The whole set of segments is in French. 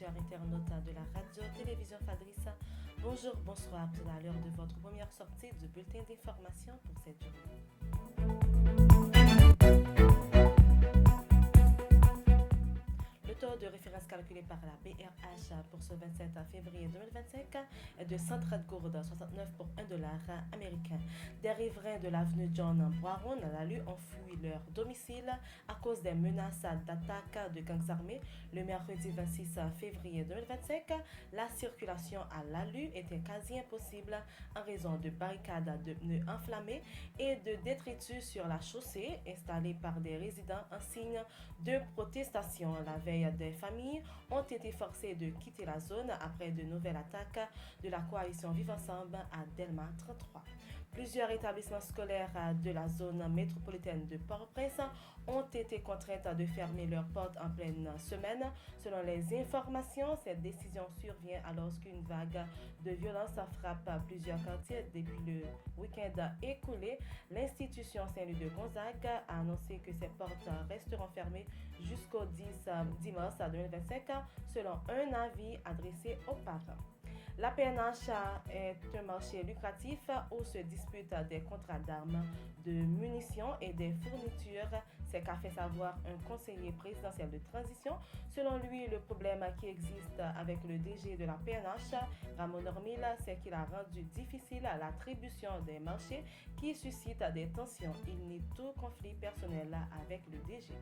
auditeurs internautes de la radio-télévision Fadrissa. Bonjour, bonsoir, c'est à l'heure de votre première sortie du bulletin d'information pour cette journée. Le taux de référence calculé par la BRH pour ce 27 février 2025 est de 130 gourdes 69 pour $1 américain. Des riverains de l'avenue John Boiron à la Lue ont fui leur domicile à cause des menaces d'attaque de gangs armés. Le mercredi 26 février 2025, la circulation à la Lue était quasi impossible en raison de barricades de pneus enflammés et de détritus sur la chaussée installés par des résidents en signe de protestation. La veille, des familles ont été forcées de quitter la zone après de nouvelles attaques de la coalition Vivre Ensemble à Delma 33. Plusieurs établissements scolaires de la zone métropolitaine de Port-au-Prince ont été contraints de fermer leurs portes en pleine semaine. Selon les informations, cette décision survient alors qu'une vague de violence frappe plusieurs quartiers depuis le week-end écoulé. L'institution Saint-Louis de Gonzague a annoncé que ses portes resteront fermées jusqu'au 10 mars 2025 selon un avis adressé aux parents. La PNH est un marché lucratif où se disputent des contrats d'armes, de munitions et des fournitures. C'est qu'a fait savoir un conseiller présidentiel de transition. Selon lui, le problème qui existe avec le DG de la PNH, Ramon Ormil, c'est qu'il a rendu difficile l'attribution des marchés qui suscitent des tensions. Il nie tout conflit personnel avec le DG.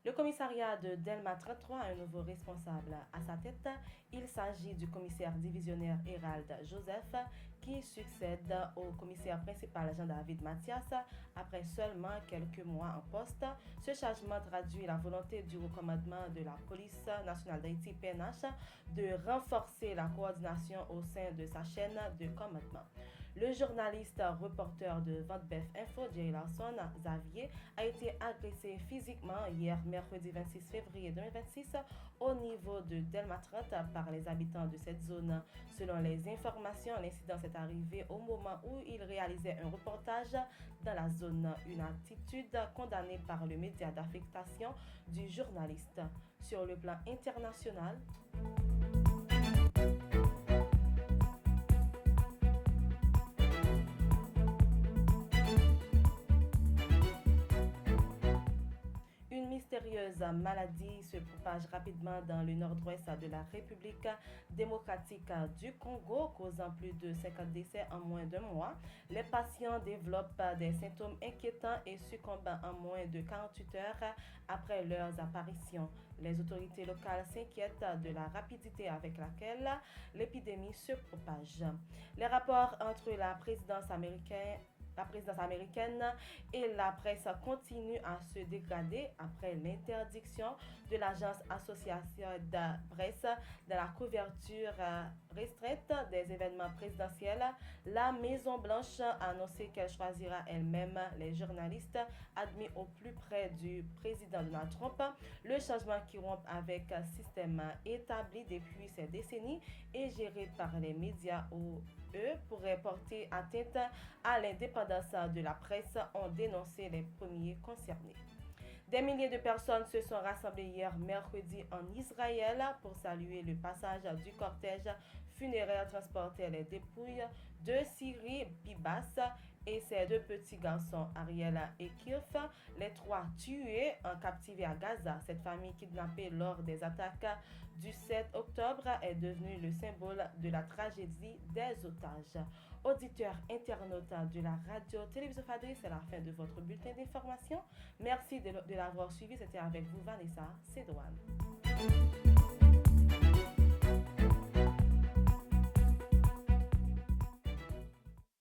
Le commissariat de Delma 33 a un nouveau responsable à sa tête. Il s'agit du commissaire divisionnaire Hérald Joseph qui succède au commissaire principal Jean-David Mathias après seulement quelques mois en poste. Ce changement traduit la volonté du recommandement de la police nationale d'Haïti PNH de renforcer la coordination au sein de sa chaîne de commandement. Le journaliste reporter de Ventebef Info, Jerry Larson Xavier, a été agressé physiquement hier, mercredi 26 février 2026, au niveau de Delma 30 par les habitants de cette zone. Selon les informations, l'incident s'est arrivé au moment où il réalisait un reportage dans la zone, une attitude condamnée par le média d'affectation du journaliste. Sur le plan international, une mystérieuse maladie se propage rapidement dans le nord-ouest de la République démocratique du Congo, causant plus de 50 décès en moins d'un mois. Les patients développent des symptômes inquiétants et succombent en moins de 48 heures après leurs apparitions. Les autorités locales s'inquiètent de la rapidité avec laquelle l'épidémie se propage. Les rapports entre la présidence américaine et la presse continue à se dégrader après l'interdiction de l'agence Associated Press de la couverture restreinte des événements présidentiels. La Maison-Blanche a annoncé qu'elle choisira elle-même les journalistes admis au plus près du président Donald Trump. Le changement qui rompt avec un système établi depuis ces décennies et géré par les médias où pourrait porter atteinte à l'indépendance de la presse, ont dénoncé les premiers concernés. Des milliers de personnes se sont rassemblées hier mercredi en Israël pour saluer le passage du cortège funéraire transportant les dépouilles de Siri Bibas et ses deux petits garçons, Ariel et Kirf, les trois tués en captivité à Gaza. Cette famille kidnappée lors des attaques du 7 octobre est devenue le symbole de la tragédie des otages. Auditeurs, internautes de la radio-télévision Fadri, c'est la fin de votre bulletin d'information. Merci de l'avoir suivi. C'était avec vous, Vanessa Cédouane.